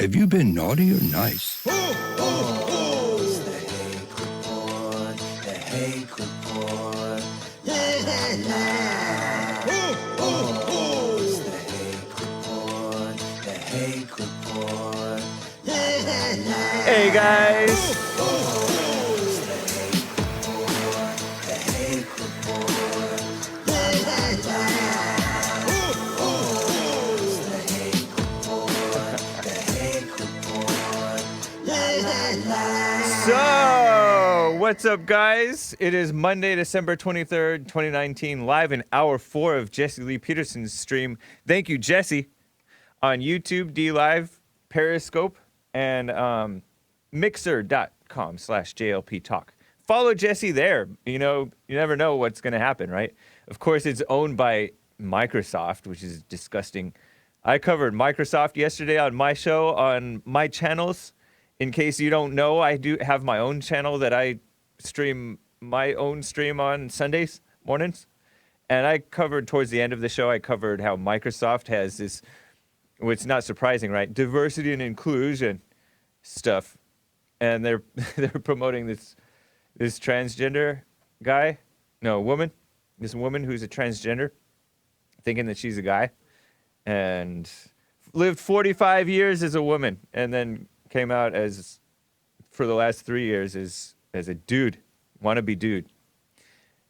Have you been naughty or nice? It's the Hake Report, the Hake Report. La la la. It's the Hake Report, the Hake Report. La la la. Hey guys. It's the Hake Report, the Hake Report. La la la. It's the Hake Report, the Hake Report. La la la. So, what's up, guys? It is Monday, December 23rd, 2019, live in hour 4 of Jesse Lee Peterson's stream. Thank you, Jesse, on YouTube, DLive, Periscope, and mixer.com/JLP Talk. Follow Jesse there. You know, you never know what's going to happen, right? Of course, it's owned by Microsoft, which is disgusting. I covered Microsoft yesterday on my show, on my channels. In case you don't know, I do have my own channel that I stream my own stream on Sundays mornings. And I covered towards the end of the show, I covered how Microsoft has this, which is not surprising, right? Diversity and inclusion stuff. And they're promoting this transgender guy, this woman who's a transgender, thinking that she's a guy, and lived 45 years as a woman, and then came out as, for the last 3 years, as a dude, wannabe dude.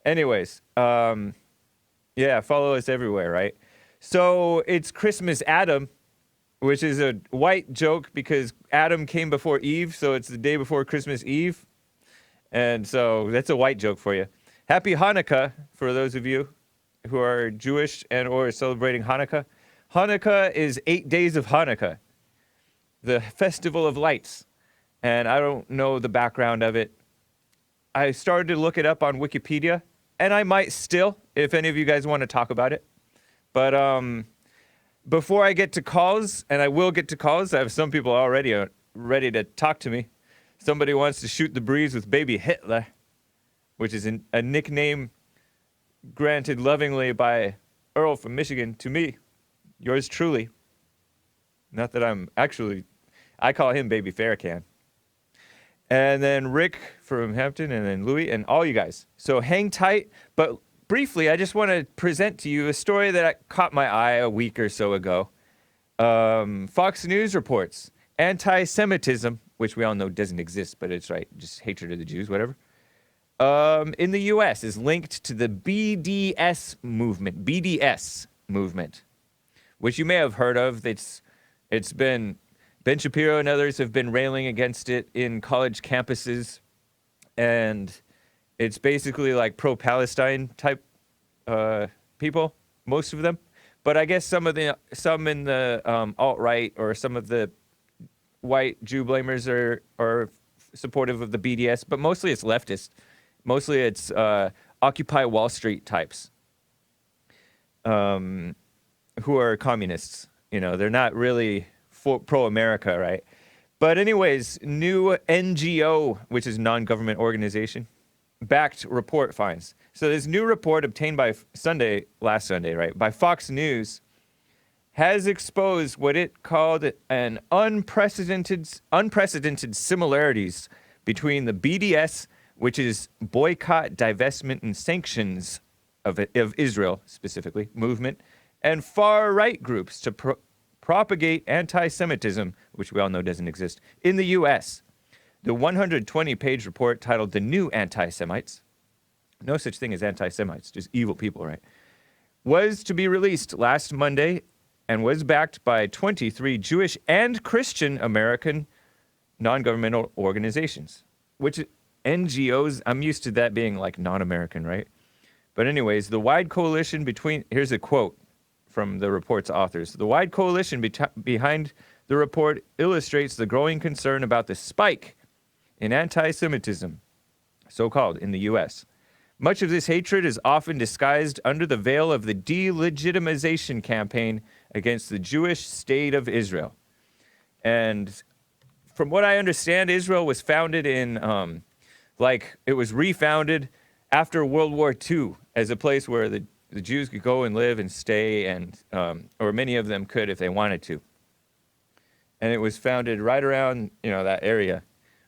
Anyways, yeah, follow us everywhere, right? So it's Christmas Adam, which is a white joke because Adam came before Eve, so it's the day before Christmas Eve. And so that's a white joke for you. Happy Hanukkah for those of you who are Jewish and or celebrating Hanukkah. Hanukkah is 8 days of Hanukkah, the festival of lights. And I don't know the background of it. I started to look it up on Wikipedia, and I might still, if any of you guys want to talk about it. But before I get to calls, and I will get to calls, I have some people already ready to talk to me. Somebody wants to shoot the breeze with baby Hitler, which is a nickname granted lovingly by Earl from Michigan to me, yours truly. Not that I'm actually, I call him Baby Farrakhan. And then Rick from Hampton, and then Louie, and all you guys. So hang tight, but briefly, I just want to present to you a story that caught my eye a week or so ago. Fox News reports anti-Semitism, which we all know doesn't exist, but it's right, just hatred of the Jews, whatever, in the U.S. is linked to the BDS movement, which you may have heard of. It's been, Ben Shapiro and others have been railing against it in college campuses, and it's basically like pro-Palestine type people, most of them. But I guess some in the alt-right or some of the white Jew blamers are supportive of the BDS, but mostly it's leftist. Mostly it's Occupy Wall Street types who are communists. You know, they're not really pro-America, right? But anyways, new NGO, which is non-government organization, backed report finds. So this new report obtained by last Sunday, right, by Fox News, has exposed what it called an unprecedented similarities between the BDS, which is boycott, divestment, and sanctions of Israel specifically, movement, and far-right groups to propagate anti-Semitism, which we all know doesn't exist, in the U.S. The 120-page report titled The New Anti-Semites, no such thing as anti-Semites, just evil people, right, was to be released last Monday and was backed by 23 Jewish and Christian American non-governmental organizations, which NGOs, I'm used to that being like non-American, right? But anyways, the wide coalition here's a quote from the report's authors. The wide coalition behind the report illustrates the growing concern about the spike in anti-Semitism, so-called, in the U.S. Much of this hatred is often disguised under the veil of the delegitimization campaign against the Jewish state of Israel. And from what I understand, Israel was founded in, it was refounded after World War II as a place where the Jews could go and live and stay, and or many of them could if they wanted to. and it was founded right around that area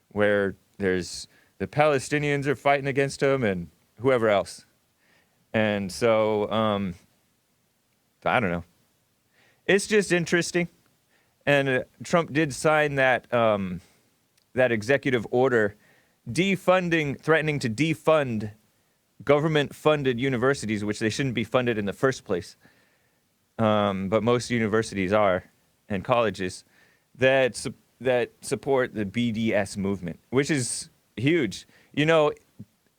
where there's the Palestinians are fighting against them and whoever else. And so I don't know. It's just interesting. And Trump did sign that that executive order threatening to defund government-funded universities, which they shouldn't be funded in the first place. But most universities are, and colleges, that support the BDS movement, which is huge.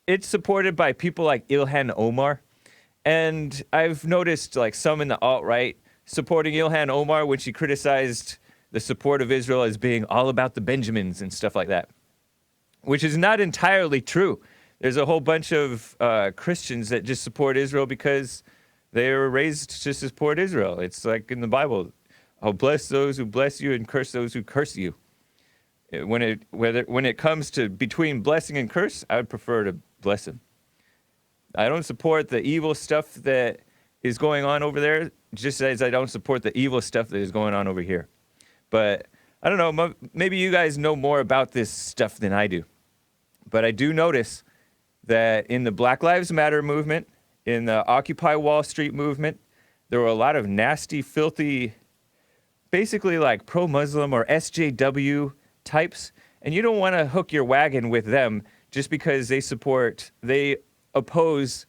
It's supported by people like Ilhan Omar. And I've noticed like some in the alt-right supporting Ilhan Omar when she criticized the support of Israel as being all about the Benjamins and stuff like that, which is not entirely true. There's a whole bunch of Christians that just support Israel because they were raised to support Israel. It's like in the Bible, I'll bless those who bless you and curse those who curse you. When it comes to between blessing and curse, I would prefer to bless him. I don't support the evil stuff that is going on over there, just as I don't support the evil stuff that is going on over here. But I don't know, maybe you guys know more about this stuff than I do. But I do notice that in the Black Lives Matter movement, in the Occupy Wall Street movement, there were a lot of nasty, filthy, basically like pro-Muslim or SJW types. And you don't want to hook your wagon with them just because they oppose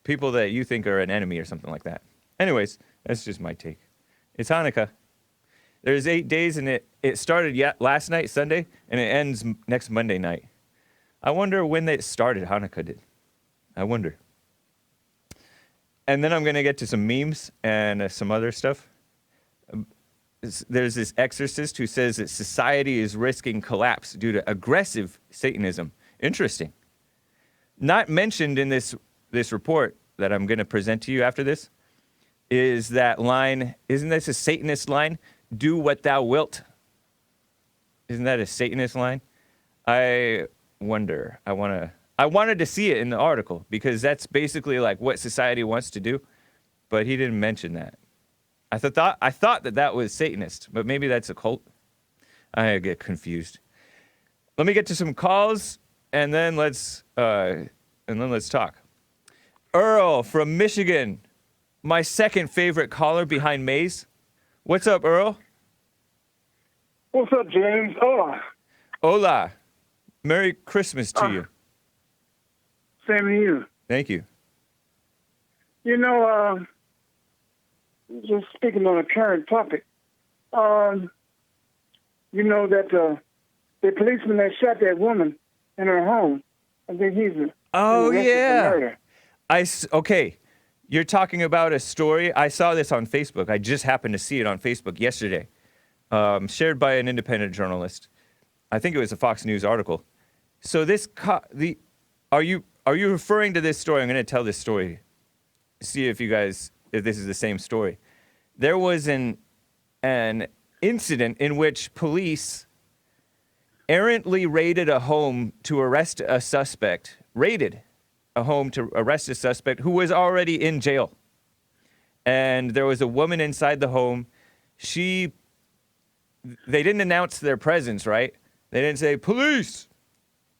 people that you think are an enemy or something like that. Anyways, that's just my take. It's Hanukkah. There's 8 days, and it started last night, Sunday, and it ends next Monday night. I wonder when it started, Hanukkah did. I wonder. And then I'm going to get to some memes and some other stuff. There's this exorcist who says that society is risking collapse due to aggressive Satanism. Interesting. Not mentioned in this report that I'm going to present to you after this is that line. Isn't this a Satanist line? Do what thou wilt. Isn't that a Satanist line? I wonder. I wanted to see it in the article because that's basically like what society wants to do, but he didn't mention that. I thought that was Satanist, but maybe that's a cult. I get confused. Let me get to some calls, and then let's talk. Earl from Michigan, my second favorite caller behind Maze. What's up, Earl? What's up, James? Hola. Hola. Merry Christmas to you. Same to you. Thank you. Just speaking on a current topic, you know that the policeman that shot that woman in her home, I think he's arrested for murder. Okay. You're talking about a story. I saw this on Facebook. I just happened to see it on Facebook yesterday, shared by an independent journalist. I think it was a Fox News article. So are you referring to this story? I'm going to tell this story. See if this is the same story. There was an incident in which police errantly raided a home to arrest a suspect. Who was already in jail. And there was a woman inside the home. They didn't announce their presence, right? They didn't say, police,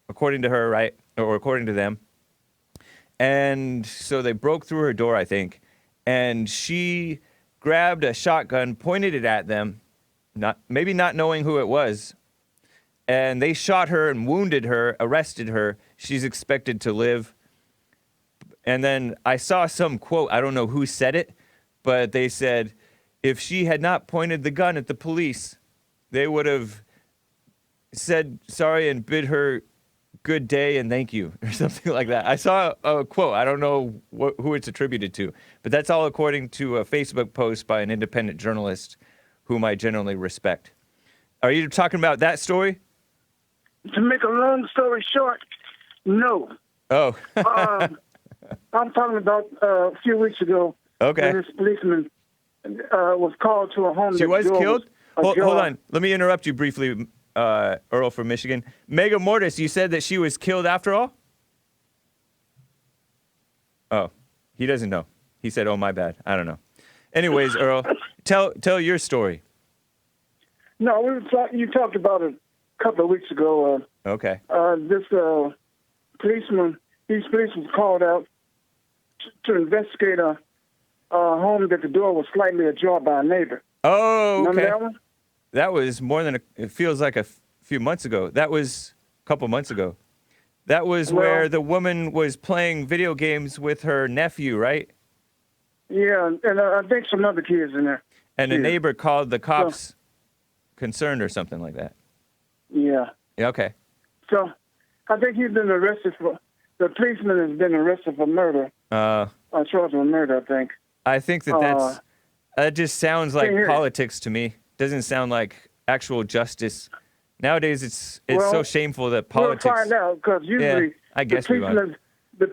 according to her, right? Or according to them. And so they broke through her door, I think. And she grabbed a shotgun, pointed it at them, maybe not knowing who it was. And they shot her and wounded her, arrested her. She's expected to live. And then I saw some quote, I don't know who said it, but they said, if she had not pointed the gun at the police, they would have said sorry and bid her good day and thank you, or something like that. I saw a quote. I don't know who it's attributed to, but that's all according to a Facebook post by an independent journalist whom I generally respect. Are you talking about that story? To make a long story short, no. Oh. I'm talking about a few weeks ago. Okay. When this policeman was called to a home. She was killed? Hold on. Let me interrupt you briefly, Earl from Michigan. Mega Mortis, you said that she was killed after all? Oh, he doesn't know. He said, oh, my bad. I don't know. Anyways, Earl, tell your story. No, you talked about it a couple of weeks ago. Okay. This these policemen called out to investigate a home that the door was slightly ajar by a neighbor. Oh, okay. Remember that one? That was more than it feels like a few months ago. That was a couple months ago. That was where the woman was playing video games with her nephew, right? Yeah, and I think some other kids in there. And the neighbor called the cops concerned or something like that. Yeah. Yeah, okay. So I think he's been arrested the policeman has been arrested for murder. Charged with murder, I think. I think that just sounds like politics to me. Doesn't sound like actual justice. Nowadays, it's so shameful that politics. We'll find out because usually I guess the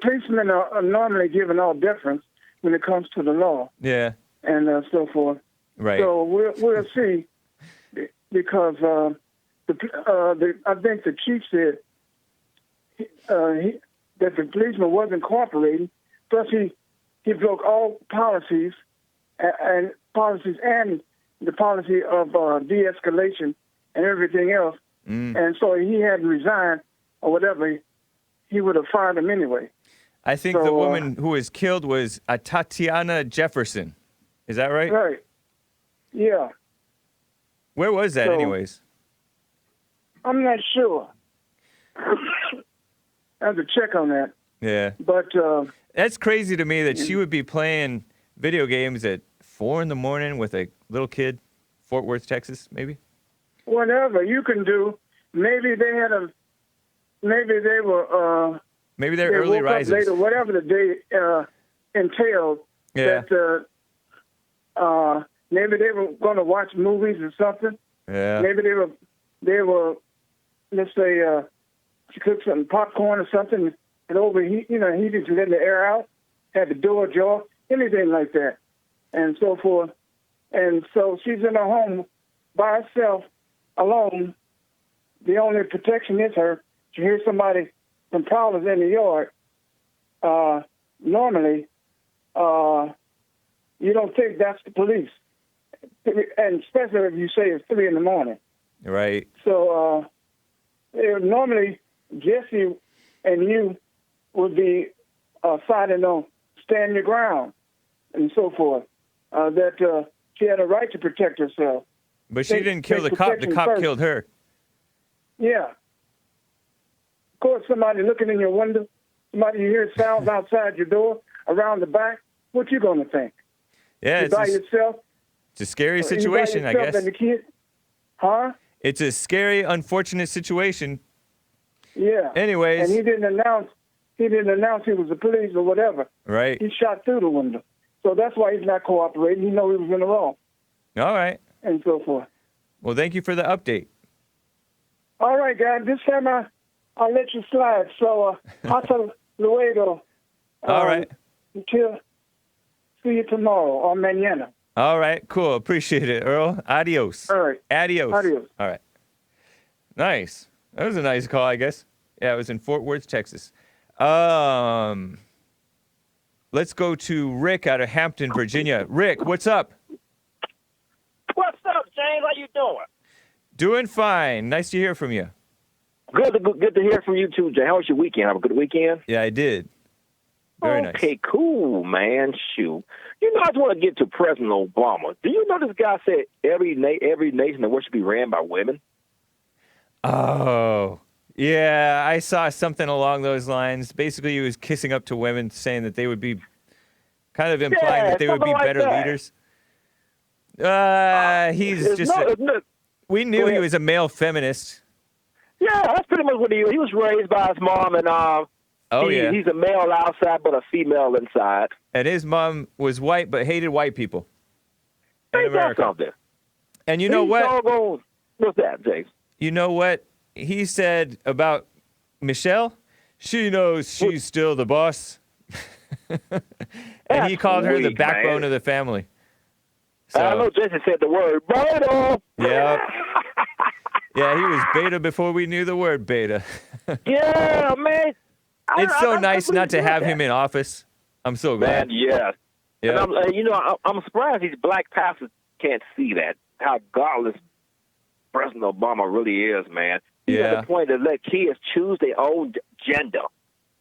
policemen are normally given all deference when it comes to the law. Yeah. And so forth. Right. So we'll see because I think the chief said that the policeman wasn't cooperating. Plus, he broke all policies and the policy of de-escalation and everything else. And so he hadn't resigned or whatever. He would have fired him anyway. I think the woman who was killed was Atatiana Jefferson. Is that right? Right. Yeah. Where was that, anyways? I'm not sure. I have to check on that. Yeah. But that's crazy to me that she would be playing video games at 4 a.m. with a little kid, Fort Worth, Texas, maybe. Whatever you can do. Maybe they were. Maybe they're they early woke up risers. later, whatever the day entailed. Yeah. That maybe they were going to watch movies or something. Yeah. Maybe they were. Let's say she cooked some popcorn or something and overheat, heated to let the air out, had the door ajar, anything like that, and so forth. And so she's in her home by herself, alone. The only protection is her. She hears somebody, some prowlers in the yard. Normally, you don't think that's the police, and especially if you say it's 3 a.m. Right. So normally Jesse and you would be siding on stand your ground and so forth. That she had a right to protect herself. But she didn't kill the cop. The cop killed her. Yeah. Of course, somebody looking in your window, somebody you hear sounds outside your door, around the back, what you going to think? Yeah, you by yourself? It's a scary situation, I guess. And the kid? Huh? It's a scary, unfortunate situation. Yeah. Anyways. And he didn't announce he was the police or whatever. Right. He shot through the window. So that's why he's not cooperating. He knows he was in the wrong. All right. And so forth. Well, thank you for the update. All right, guys. This time I'll let you slide. So hasta luego. All right. Until see you tomorrow or mañana. All right. Cool. Appreciate it, Earl. Adios. All right. Adios. Adios. All right. Nice. That was a nice call, I guess. Yeah, it was in Fort Worth, Texas. Let's go to Rick out of Hampton, Virginia. Rick, what's up? What's up, James? How you doing? Doing fine. Nice to hear from you. Good to hear from you too, Jay. How was your weekend? Have a good weekend? Yeah, I did. Very nice. Okay, cool, man. Shoot. I just want to get to President Obama. Do you know this guy said every nation in the world should be ran by women? Oh, yeah. I saw something along those lines. Basically, he was kissing up to women, saying that they would be kind of implying that they would be better leaders. He's just... we knew he was a male feminist. Yeah, that's pretty much what he was. He was raised by his mom, and he's a male outside but a female inside. And his mom was white but hated white people in America. Something. And you know what? What's that, James? You know what he said about Michelle? She knows she's still the boss. And he called her the backbone of the family. So, I know Jesse said the word beta. Yeah. Yeah, he was beta before we knew the word beta. Yeah, man. It's so nice not to have him in office. I'm so glad. Man, yeah. And I'm surprised these black pastors can't see that, how godless President Obama really is, man. He's at the point to let kids choose their own gender.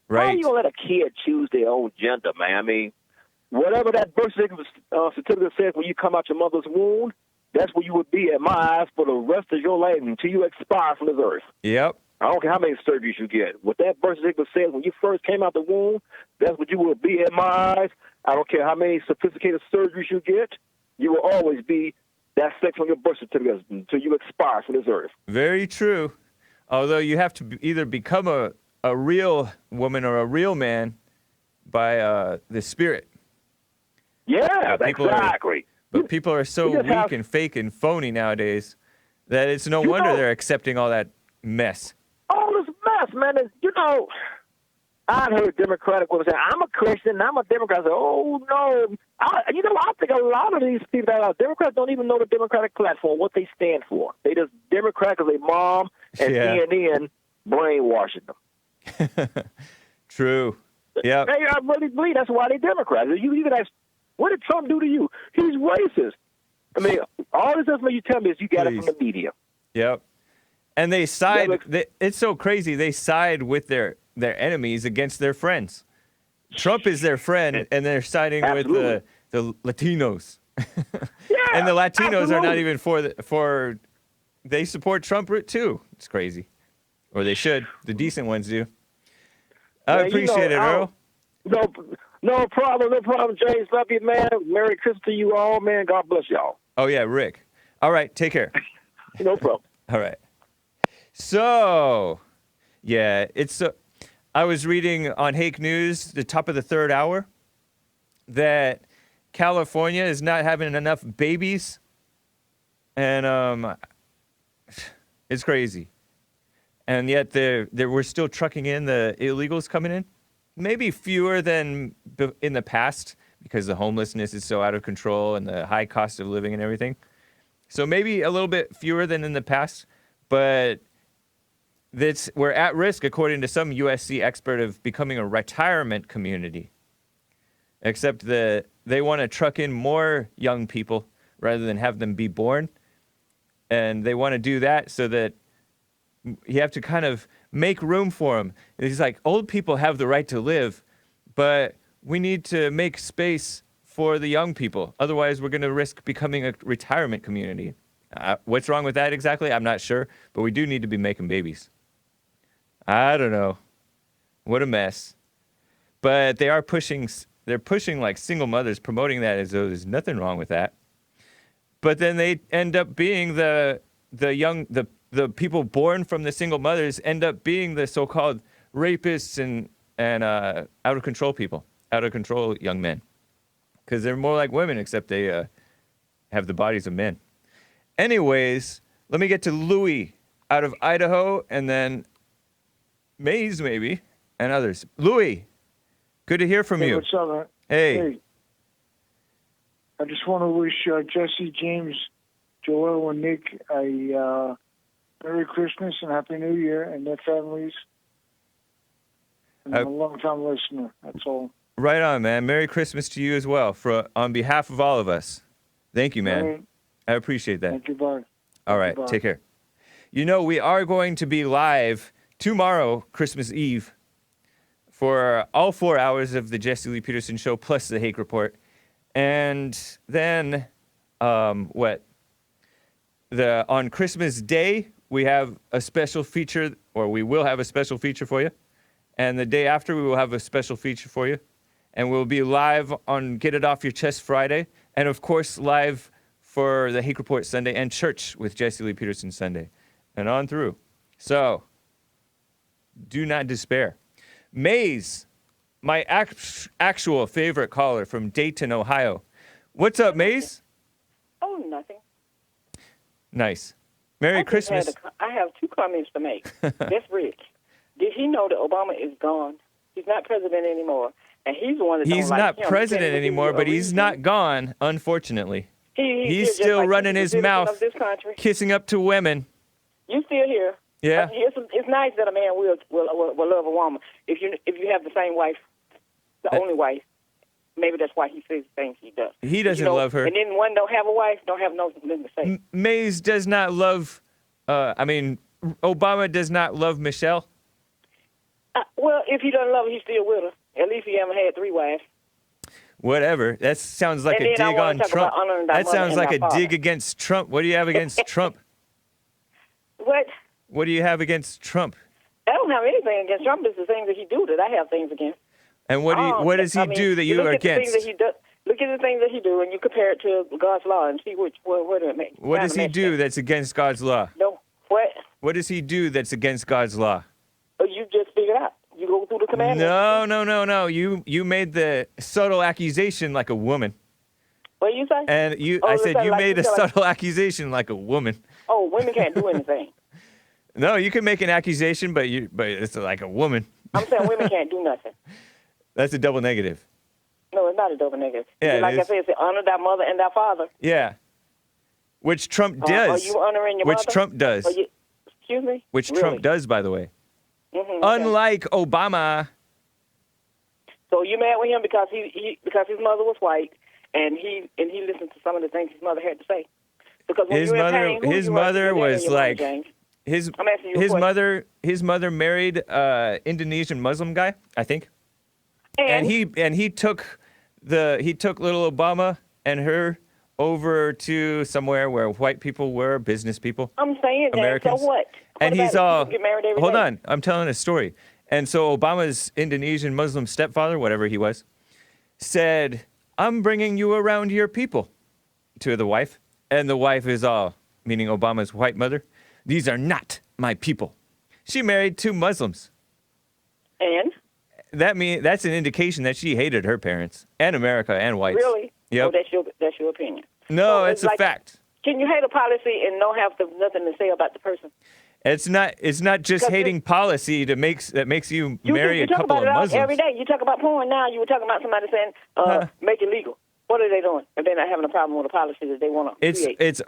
Right. How are you going to let a kid choose their own gender, man? I mean, whatever that birth certificate says when you come out your mother's womb, that's where you would be in my eyes for the rest of your life until you expire from this earth. Yep. I don't care how many surgeries you get. What that birth certificate says when you first came out the womb, that's what you will be in my eyes. I don't care how many sophisticated surgeries you get. You will always be that sex on your birth certificate until you expire from this earth. Very true. Although you have to either become a real woman or a real man by the spirit. Yeah, exactly. But people are so weak and fake and phony nowadays that it's no wonder they're accepting all that mess. All this mess, man. I've heard Democratic women say, I'm a Christian, I'm a Democrat. I say, oh, no. I think a lot of these people that are Democrats don't even know the Democratic platform, what they stand for. They just Democrat because they mom and CNN brainwashing them. True. Yeah. I really believe that's why they Democrats. You even ask, what did Trump do to you? He's racist. I mean, all this information you tell me is you got it from the media. Yep. And they side. It's so crazy. They side with their enemies against their friends. Trump is their friend, and they're siding with the Latinos. And the Latinos are not even for. They support Trump too. It's crazy, or they should. The decent ones do. I appreciate it, Earl. No problem, James. Love you, man. Merry Christmas to you all, man. God bless y'all. Oh yeah, Rick. All right, take care. No problem. All right. So, yeah, I was reading on Hake News, the top of the third hour, that California is not having enough babies, and it's crazy. And yet we're still trucking in the illegals coming in. Maybe fewer than in the past because the homelessness is so out of control and the high cost of living and everything. So maybe a little bit fewer than in the past, but we're at risk, according to some USC expert, of becoming a retirement community. Except that they want to truck in more young people rather than have them be born. And they want to do that so that you have to kind of make room for them. It's like old people have the right to live, but we need to make space for the young people. Otherwise, we're going to risk becoming a retirement community. What's wrong with that exactly? I'm not sure, but we do need to be making babies. I don't know. What a mess. But they're pushing like single mothers, promoting that as though there's nothing wrong with that. But then they end up being the people born from the single mothers end up being the so-called rapists and out of control people, out of control young men. Because they're more like women, except they have the bodies of men. Anyways, let me get to Louie out of Idaho, and then Maze maybe, and others. Louie, good to hear from you. What's up, man? Hey. I just want to wish Jesse, James, Joel, and Nick a Merry Christmas and Happy New Year and their families. And I'm a long-time listener. That's all. Right on, man. Merry Christmas to you as well, on behalf of all of us. Thank you, man. Right. I appreciate that. Thank you, bye. All right, take care. You know, we are going to be live tomorrow, Christmas Eve, for all 4 hours of the Jesse Lee Peterson Show, plus the Hake Report. And then, on Christmas Day, we have a special feature, or we will have a special feature for you. And the day after, we will have a special feature for you. And we'll be live on Get It Off Your Chest Friday. And, of course, live for the Hake Report Sunday and Church with Jesse Lee Peterson Sunday. And on through. So, do not despair. Maze, my actual favorite caller from Dayton, Ohio. What's up, Maze? Oh, nothing. Nice. Merry Christmas. I have two comments to make. That's Rich. Did he know that Obama is gone? He's not president anymore. And he's the one that He's not president anymore, but he's not gone, unfortunately. He's still running his mouth, kissing up to women. You still here? Yeah. It's nice that a man will love a woman if you have the same wife, the only wife. maybe that's why he says the things he does. He doesn't love her. And then one don't have a wife, don't have nothing to say. Mays does not love. Obama does not love Michelle. Well, if he doesn't love her, he's still with her. At least he haven't had 3 wives. Whatever. That sounds like a dig on Trump. That sounds like a dig against Trump. What do you have against Trump? What? What do you have against Trump? I don't have anything against Trump. It's the things that he do that I have things against. And what does he do that you are against? Look at the things that he do, and you compare it to God's law and see where do it make. What does he do that's against God's law? No. What? What does he do that's against God's law? Oh, you just figured out. You go through the commandments. No. You made the subtle accusation like a woman. What did you say? And I said you made a subtle accusation like a woman. Oh, women can't do anything. No, you can make an accusation, but it's like a woman. I'm saying women can't do nothing. That's a double negative. No, it's not a double negative. Yeah, like I said, it's honor thy mother and thy father. Yeah. Which Trump does. Are you honoring your mother? Which Trump does. Excuse me? Which really? Trump does, by the way. Mm-hmm, Unlike Obama. So you mad with him because because his mother was white and he listened to some of the things his mother had to say. Because when his mother was like his mother married Indonesian Muslim guy, I think. And he took little Obama and her over to somewhere where white people were, business people. I'm saying Americans. that, so what? And he's all, get married every hold day? on, I'm telling a story. And so Obama's Indonesian Muslim stepfather, whatever he was, said, I'm bringing you around your people to the wife. And the wife is all, meaning Obama's white mother, these are not my people. She married 2 Muslims. And? That's an indication that she hated her parents and America and whites. Really? Yep. Oh, that's your opinion. No, so it's a fact. Can you hate a policy and not have nothing to say about the person? It's not just hating policy that makes you marry a couple of Muslims. Every day. You talk about porn now. You were talking about somebody saying make it legal. What are they doing? And they're not having a problem with a policy that they want to create.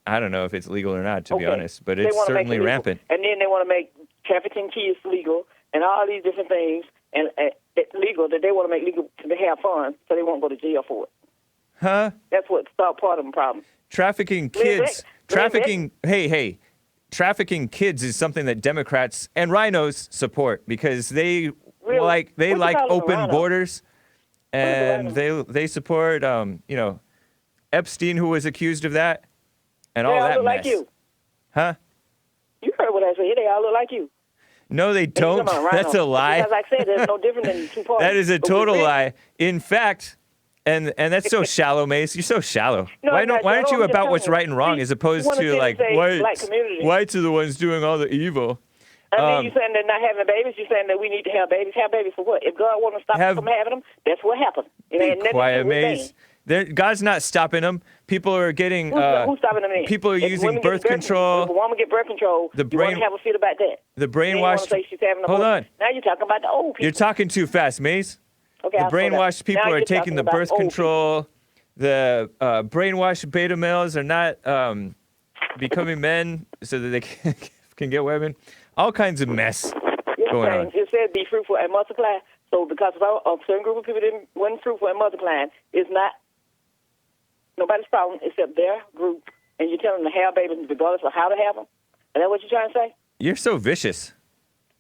I don't know if it's legal or not, to be honest, but it's certainly rampant. And then they want to make trafficking kids legal and all these different things and legal that they want to make legal to have fun so they won't go to jail for it. Huh? That's what's part of the problem. Trafficking kids. Trafficking kids is something that Democrats and rhinos support because they like open borders, and they support Epstein, who was accused of that, and all that mess. They all look like you. Huh? You heard what I said. They all look like you. No, they don't. That's a lie. Because like I said, there's no different than 2 parties. That is a total lie. In fact. And that's so shallow, Mace. You're so shallow. No, why aren't you about what's right and wrong as opposed to like whites are the ones doing all the evil? And then you saying they're not having babies. You're saying that we need to have babies. Have babies for what? If God wants to stop them from having them, that's what happens. Be quiet, Mace. God's not stopping them. People are getting. Who's stopping them? People are using birth control. If a woman get birth control, you want to have a fit about that. The brainwashed. Hold on. Now you're talking about the old people. You're talking too fast, Mace. Okay, the brainwashed people are taking the birth control. The brainwashed beta males are not becoming men so that they can get women. All kinds of mess going on. It said be fruitful and multiply. So because a certain group of people wasn't fruitful and multiplying, it's not nobody's problem except their group. And you're telling them to have babies regardless of how to have them? Is that what you're trying to say? You're so vicious.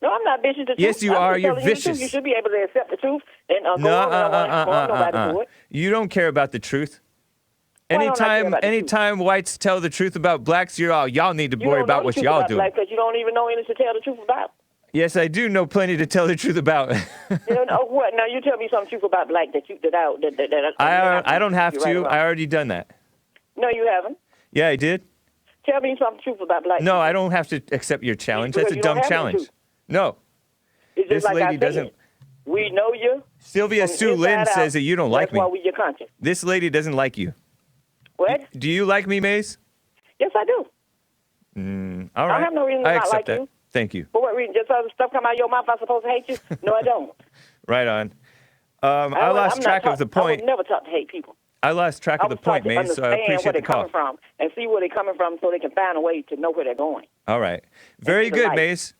No, I'm not vicious. Yes, you are. You're vicious. You should be able to accept the truth and go on. You don't care about the truth. Anytime whites tell the truth about blacks, y'all need to worry about what y'all do. Because you don't even know anything to tell the truth about. Yes, I do know plenty to tell the truth about. What? Now you tell me some truth about black that I don't have to. I already done that. No, you haven't. Yeah, I did. Tell me some truth about black. No, I don't have to accept your challenge. That's a dumb challenge. No. This lady doesn't. We know you. Sylvia Sue Lynn says that you don't like me. That's why we your conscience. This lady doesn't like you. What? Do you like me, Mace? Yes, I do. All right. I have no reason to not like you. Thank you. For what reason? Just so the stuff come out of your mouth, I'm supposed to hate you? No, I don't. Right on. I lost track of the point. I would never talk to hate people. I lost track of the point, Mace, so I appreciate the call. Where they're coming from and see where they're coming from so they can find a way to know where they're going. All right. Very good, Mace.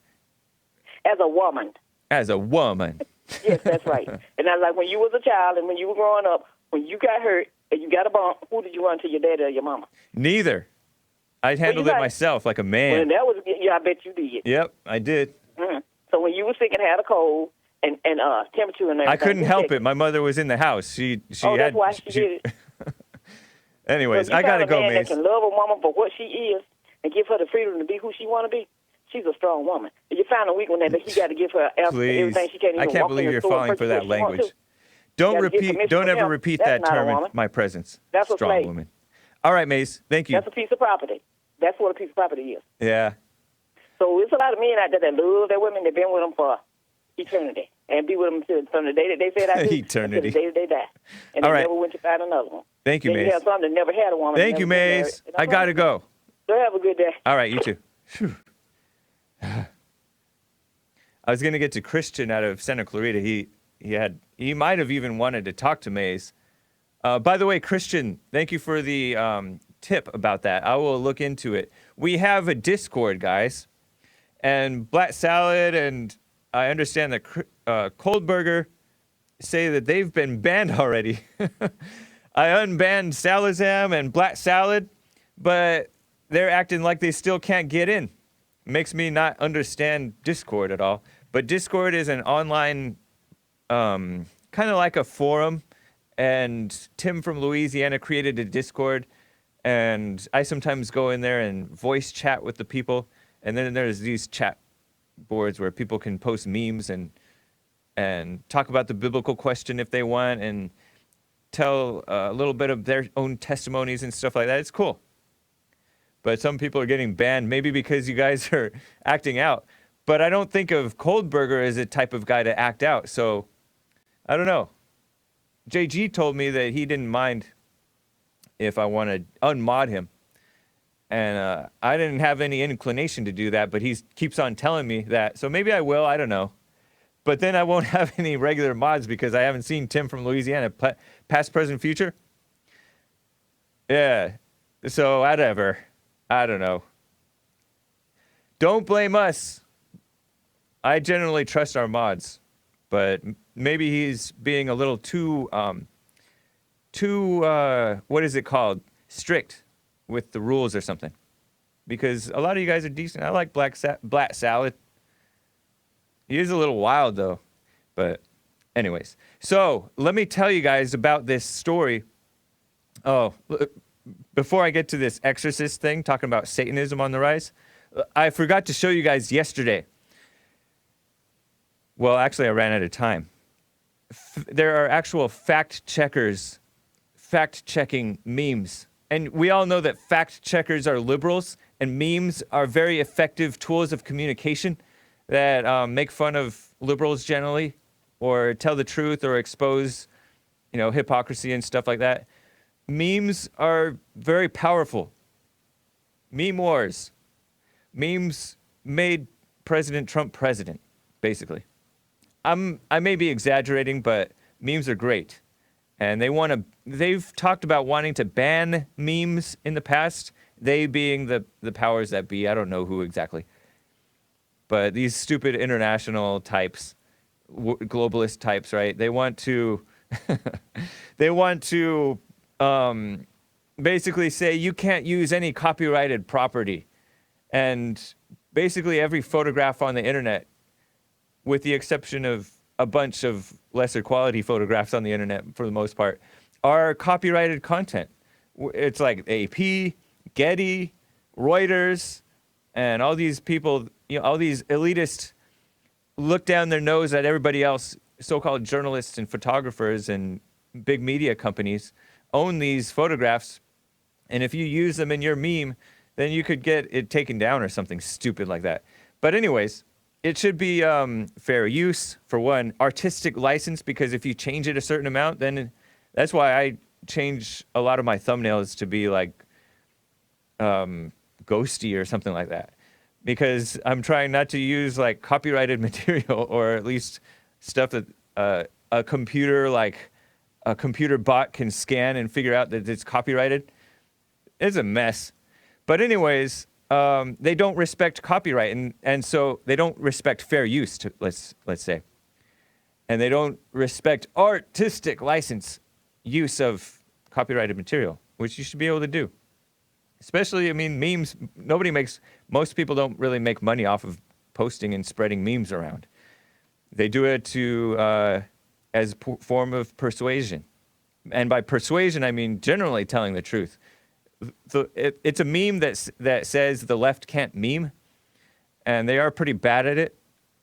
As a woman. As a woman. Yes, that's right. And I like when you was a child and when you were growing up, when you got hurt and you got a bump, who did you run to, your daddy or your mama? Neither. I handled it myself like a man. Well, that was, yeah, I bet you did. Yep, I did. Mm-hmm. So when you were sick and had a cold and temperature and everything, I couldn't help it. My mother was in the house. She that's had. why she did it. Anyways, so I gotta go, man Mace. that can love a woman for what she is and give her the freedom to be who she want to be. She's a strong woman. If you find a weak one that he got to give her everything she can't even I can't walk believe in the you're store and falling for purchase that what she wants language. to. Don't ever repeat That's that not a term in woman. my presence. That's a strong slave. woman. All right, Mace. Thank you. That's a piece of property. That's what a piece of property is. Yeah. So it's a lot of men out there that love their women. They've been with them for eternity and be with them from the day that they said I do Eternity. until the day that they die. And All they right. never went to find another one. Thank you, then Mace. You have some that never had a woman. Thank you, Mace. I gotta go. So have a good day. All right, you too. Phew. I was gonna get to Christian out of Santa Clarita. He might have even wanted to talk to Maze. By the way, Christian, thank you for the tip about that. I will look into it. We have a Discord, guys, and Black Salad and I understand that Cold Burger say that they've been banned already. I unbanned Salazam and Black Salad, but they're acting like they still can't get in. Makes me not understand Discord at all. But Discord is an online, kind of like a forum, and Tim from Louisiana created a Discord, and I sometimes go in there and voice chat with the people, and then there's these chat boards where people can post memes and talk about the biblical question if they want, and tell a little bit of their own testimonies and stuff like that. It's cool. But some people are getting banned, maybe because you guys are acting out. But I don't think of Cold Burger as a type of guy to act out, so I don't know. JG told me that he didn't mind if I want to unmod him. And I didn't have any inclination to do that, but he keeps on telling me that. So maybe I will, I don't know. But then I won't have any regular mods because I haven't seen Tim from Louisiana, past, present, future. Yeah, so whatever. I don't know. Don't blame us. I generally trust our mods, but maybe he's being a little too what is it called? Strict with the rules or something. Because a lot of you guys are decent. I like Black Salad. He is a little wild, though. But anyways. So, let me tell you guys about this story. Oh, before I get to this Exorcist thing, talking about Satanism on the rise, I forgot to show you guys yesterday. Well, actually, I ran out of time. There are actual fact checkers fact-checking memes. And we all know that fact checkers are liberals, and memes are very effective tools of communication that make fun of liberals generally, or tell the truth, or expose, hypocrisy and stuff like that. Memes are very powerful. Meme wars. Memes made President Trump president, basically. I may be exaggerating, but memes are great. And they've talked about wanting to ban memes in the past, they being the powers that be. I don't know who exactly. But these stupid international types, globalist types, right? They want to basically say you can't use any copyrighted property. And basically every photograph on the internet, with the exception of a bunch of lesser quality photographs on the internet for the most part, are copyrighted content. It's like AP, Getty, Reuters, and all these people, all these elitists look down their nose at everybody else, so-called journalists and photographers and big media companies own these photographs, and if you use them in your meme, then you could get it taken down or something stupid like that. But anyways, it should be fair use, for one, artistic license, because if you change it a certain amount, then that's why I change a lot of my thumbnails to be like ghosty or something like that, because I'm trying not to use like copyrighted material, or at least stuff that a computer bot can scan and figure out that it's copyrighted. It's a mess. But anyways, they don't respect copyright, and so they don't respect fair use, let's say. And they don't respect artistic license use of copyrighted material, which you should be able to do. Especially, I mean, memes, most people don't really make money off of posting and spreading memes around. They do it as a form of persuasion. And by persuasion, I mean generally telling the truth. It's a meme that says the left can't meme, and they are pretty bad at it.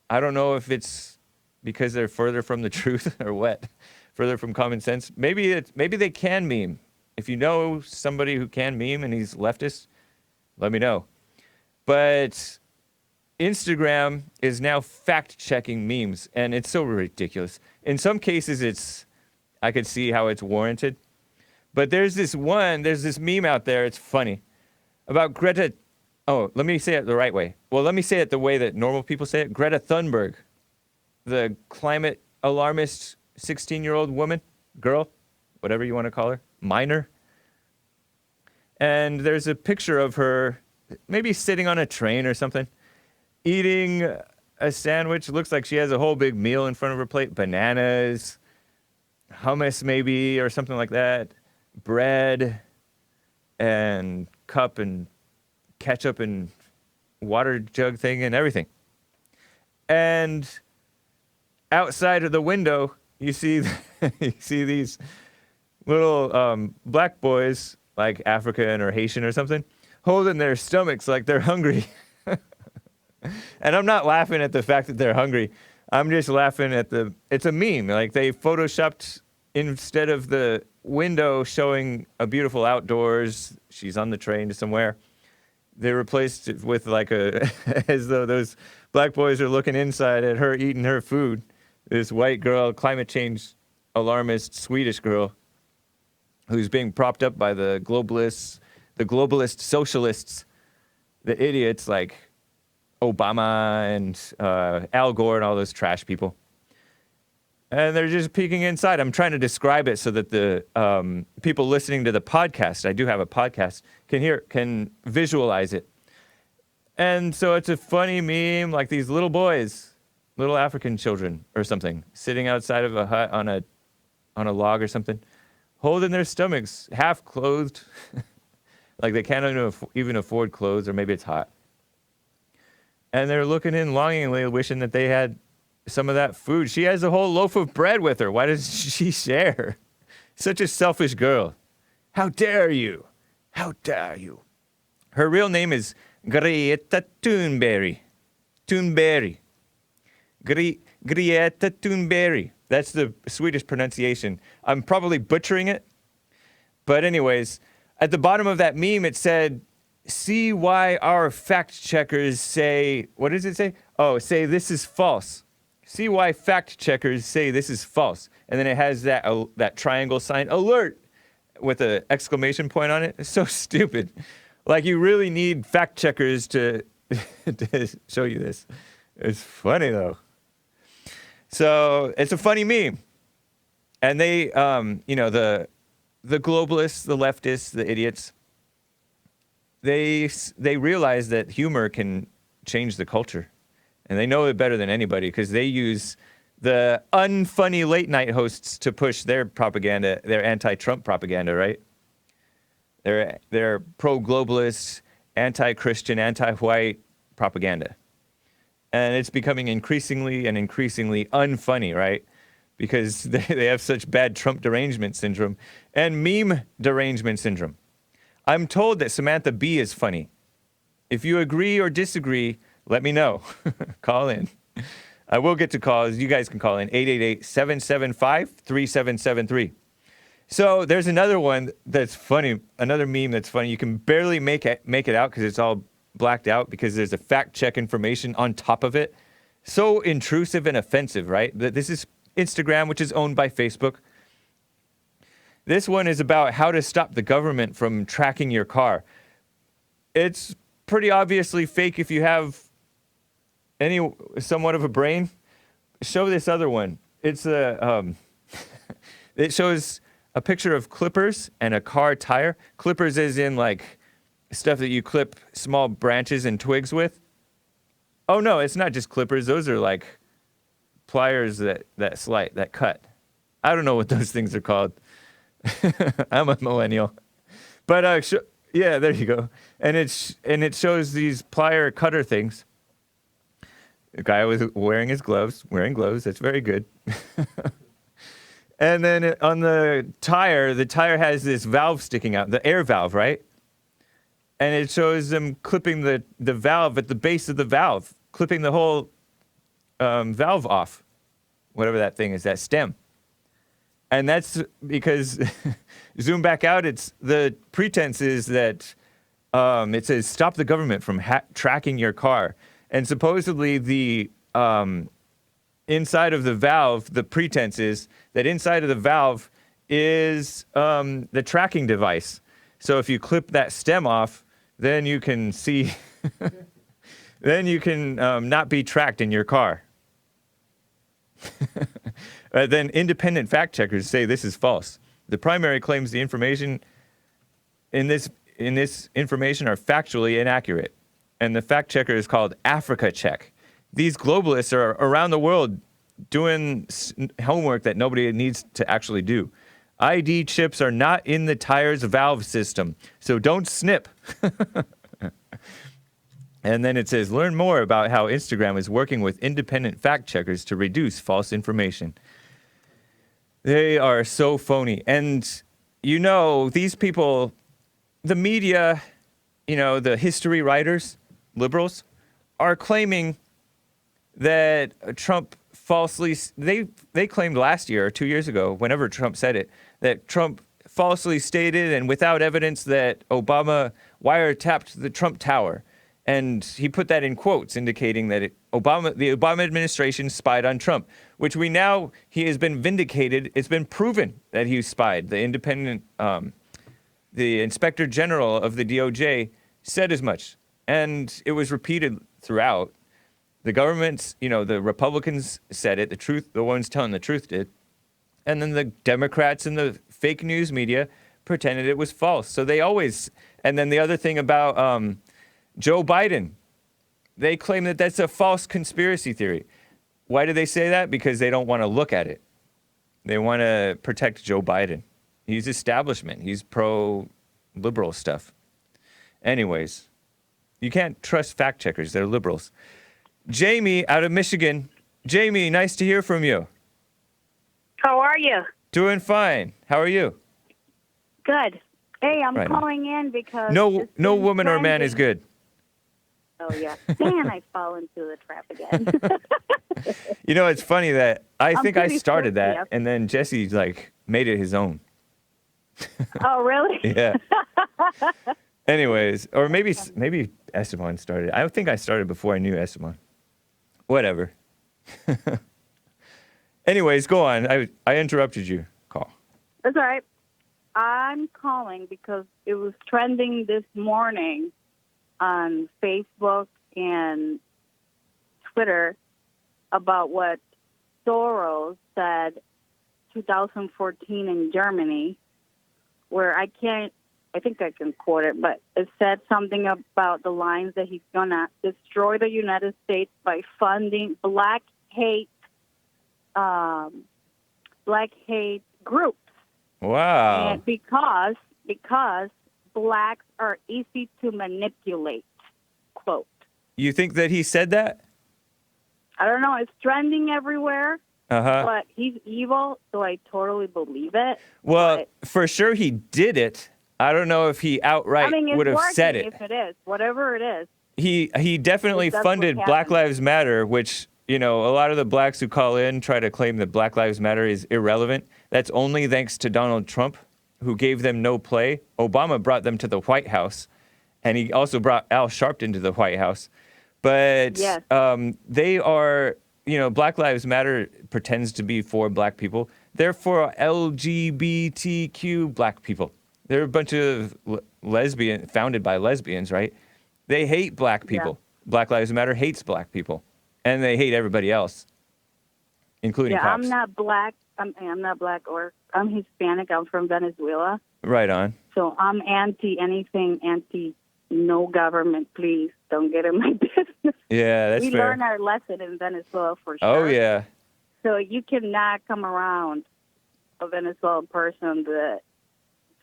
I don't know if it's because they're further from the truth or what, further from common sense. Maybe they can meme. If you know somebody who can meme and he's leftist, let me know. But Instagram is now fact-checking memes, and it's so ridiculous. In some cases, I could see how it's warranted. But there's this meme out there, it's funny, about Greta. Oh, let me say it the right way. Well, let me say it the way that normal people say it. Greta Thunberg, the climate alarmist 16-year-old girl, whatever you want to call her, minor. And there's a picture of her maybe sitting on a train or something, eating a sandwich. Looks like she has a whole big meal in front of her plate. Bananas, hummus maybe, or something like that. Bread, and cup, and ketchup, and water jug thing, and everything. And outside of the window, you see these little black boys, like African or Haitian or something, holding their stomachs like they're hungry. And I'm not laughing at the fact that they're hungry. I'm just laughing at it's a meme. Like they photoshopped, instead of the window showing a beautiful outdoors, she's on the train to somewhere, they replaced it with like as though those black boys are looking inside at her eating her food. This white girl, climate change alarmist Swedish girl, who's being propped up by the globalist socialists, the idiots like Obama and Al Gore and all those trash people. And they're just peeking inside. I'm trying to describe it so that the people listening to the podcast, I do have a podcast, can visualize it. And so it's a funny meme, like these little boys, little African children or something, sitting outside of a hut on a log or something, holding their stomachs, half clothed, like they can't even afford clothes, or maybe it's hot. And they're looking in longingly, wishing that they had some of that food. She has a whole loaf of bread with her. Why does she share? Such a selfish girl. How dare you? How dare you? Her real name is Greta Thunberg. Greta Thunberg. That's the Swedish pronunciation. I'm probably butchering it. But anyways, at the bottom of that meme, it said, see why our fact checkers say, what does it say? Oh, say this is false. See why fact checkers say this is false. And then it has that triangle sign, alert, with an exclamation point on it. It's so stupid. Like, you really need fact checkers to show you this. It's funny, though. So it's a funny meme. And they, the globalists, the leftists, the idiots, they realize that humor can change the culture. And they know it better than anybody because they use the unfunny late night hosts to push their propaganda, their anti-Trump propaganda, right? They're pro-globalist, anti-Christian, anti-white propaganda. And it's becoming increasingly unfunny, right? Because they have such bad Trump derangement syndrome and meme derangement syndrome. I'm told that Samantha Bee is funny. If you agree or disagree, let me know. Call in. I will get to calls. You guys can call in 888-775-3773. So there's another one that's funny, another meme that's funny. You can barely make it out because it's all blacked out because there's a fact check information on top of it. So intrusive and offensive, right? This is Instagram, which is owned by Facebook. This one is about how to stop the government from tracking your car. It's pretty obviously fake if you have somewhat of a brain. Show this other one. It's it shows a picture of clippers and a car tire. Clippers is in like stuff that you clip small branches and twigs with. Oh no, it's not just clippers. Those are like pliers that cut. I don't know what those things are called. I'm a millennial. But yeah, there you go. And it shows these plier cutter things. The guy was wearing gloves. That's very good. And then on the tire has this valve sticking out, the air valve, right? And it shows them clipping the valve at the base of the valve, clipping the whole valve off, whatever that thing is, that stem. And that's because, zoom back out, it's the pretense is that it says stop the government from tracking your car. And supposedly the inside of the valve, the pretense is that inside of the valve is the tracking device. So if you clip that stem off, then you can see, then you can not be tracked in your car. Then independent fact checkers say this is false. The primary claims the information in this information are factually inaccurate. And the fact checker is called Africa Check. These globalists are around the world doing homework that nobody needs to actually do. ID chips are not in the tire's valve system, so don't snip. And then it says, learn more about how Instagram is working with independent fact checkers to reduce false information. They are so phony. And, these people, the media, the history writers, liberals, are claiming that Trump falsely, they claimed last year or 2 years ago, whenever Trump said it, that Trump falsely stated and without evidence that Obama wiretapped the Trump Tower. And he put that in quotes, indicating that the Obama administration spied on Trump, which he has been vindicated. It's been proven that he spied. The independent, the inspector general of the DOJ said as much. And it was repeated throughout. The government's, the Republicans said it, the ones telling the truth did. And then the Democrats and the fake news media pretended it was false. So they always, and then the other thing about Joe Biden, they claim that that's a false conspiracy theory. Why do they say that? Because they don't want to look at it. They want to protect Joe Biden. He's establishment. He's pro-liberal stuff. Anyways, you can't trust fact checkers. They're liberals. Jamie out of Michigan. Jamie, nice to hear from you. How are you? Doing fine. How are you? Good. Hey, I'm Right. calling in because No woman or man is good. Oh yeah, man, I fall into the trap again. It's funny that I think I pretty started sure, that, yeah. and then Jesse made it his own. Oh really? Yeah. Anyways, or maybe Esteban started. I think I started before I knew Esteban. Whatever. Anyways, go on. I interrupted you. Call. That's all right. I'm calling because it was trending this morning on Facebook and Twitter about what Soros said 2014 in Germany, where I think I can quote it, but it said something about the lines that he's going to destroy the United States by funding black hate groups. Wow. And because blacks are easy to manipulate, quote. You think that he said that? I don't know. It's trending everywhere. Uh-huh. But he's evil, so I totally believe it. Well, for sure he did it. I don't know if he outright would have said it. If it is, whatever it is. He definitely funded Black Lives Matter, which, a lot of the blacks who call in try to claim that Black Lives Matter is irrelevant. That's only thanks to Donald Trump, who gave them no play. Obama brought them to the White House, and he also brought Al Sharpton to the White House. But yes. They are, Black Lives Matter pretends to be for black people. They're for LGBTQ black people. They're a bunch of founded by lesbians, right? They hate black people. Yeah. Black Lives Matter hates black people. And they hate everybody else, including cops. I'm not black. I'm not black, or I'm Hispanic. I'm from Venezuela. Right on. So I'm no government. Please don't get in my business. Yeah, that's fair. We learned our lesson in Venezuela for sure. Oh, yeah. So you cannot come around a Venezuelan person that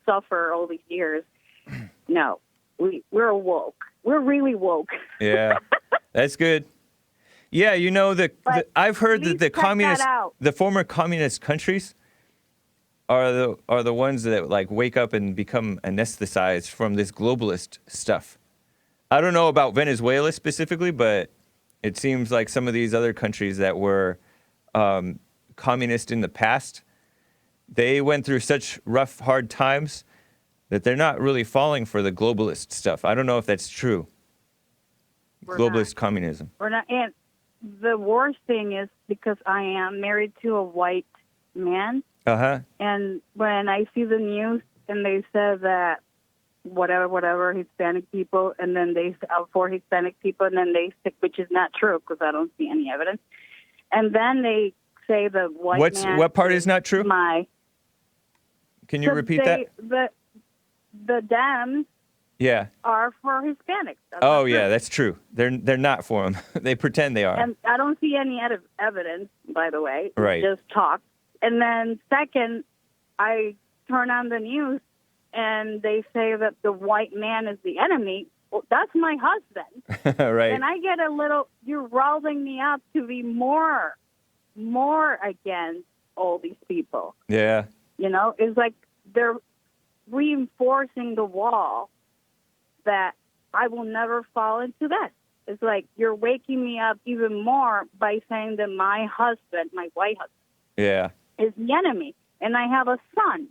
suffer all these years. No, we're woke. We're really woke. Yeah, that's good. Yeah, you know, I've heard that the former communist countries are the ones that like wake up and become anesthetized from this globalist stuff. I don't know about Venezuela specifically, but it seems like some of these other countries that were communist in the past, they went through such rough, hard times that they're not really falling for the globalist stuff. I don't know if that's true. Globalist communism. We're not. And the worst thing is because I am married to a white man. Uh-huh. And when I see the news and they said that whatever Hispanic people, and then they for Hispanic people, and then they stick, which is not true because I don't see any evidence. And then they say the white man. What part is not true? Can you repeat that? The Dems. Yeah. Are for Hispanics. Oh yeah, that's true. They're not for them. They pretend they are. And I don't see any evidence, by the way. Right. Just talk. And then second, I turn on the news and they say that the white man is the enemy. Well, that's my husband. Right. And I get a little, you're rousing me up to be more against all these people. Yeah. You know, it's like they're reinforcing the wall that I will never fall into that. It's like you're waking me up even more by saying that my husband, my white husband, yeah, is the enemy. And I have a son.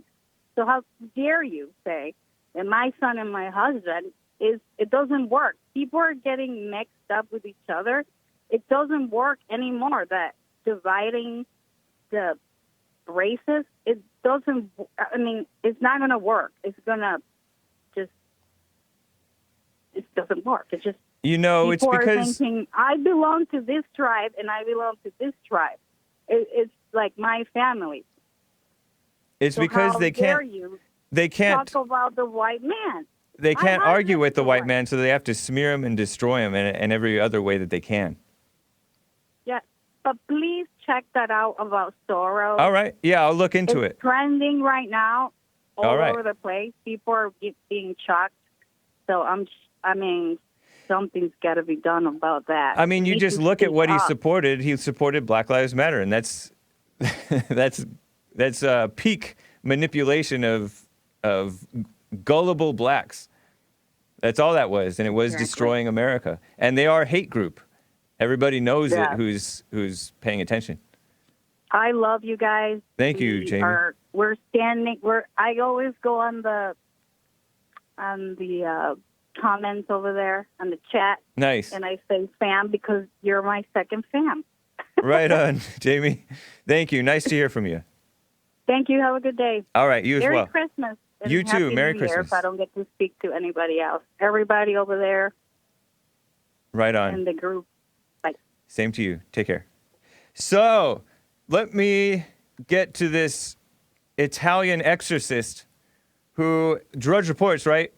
So how dare you say that my son and my husband it doesn't work. People are getting mixed up with each other. It doesn't work anymore, that dividing the races. It doesn't, I mean, it's not going to work. It's going to it doesn't work. It's just, you know, it's because thinking, I belong to this tribe and I belong to this tribe. It's like my family. It's so because how they dare can't. You they can't talk about the white man. They can't argue with the white man, so they have to smear him and destroy him in every other way that they can. Yeah, but please check that out about Soros. All right. Yeah, I'll look into it. It's trending right now all over the place. People are being shocked. So I mean, something's got to be done about that. I mean, you just look at what he supported. He supported Black Lives Matter, and that's peak manipulation of gullible blacks. That's all that was, and it was destroying America. And they are a hate group. Everybody knows it. Who's paying attention. I love you guys. Thank you, Jamie. We're standing. I always go on the comments over there on the chat. Nice. And I say fam because you're my second fam. Right on, Jamie. Thank you. Nice to hear from you. Thank you. Have a good day. All right. You as well. Merry Christmas. And you too. Happy Merry New Year Christmas. if I don't get to speak to anybody else. Everybody over there. Right on. In the group. Bye. Same to you. Take care. So, let me get to this Italian exorcist who Drudge reports, right?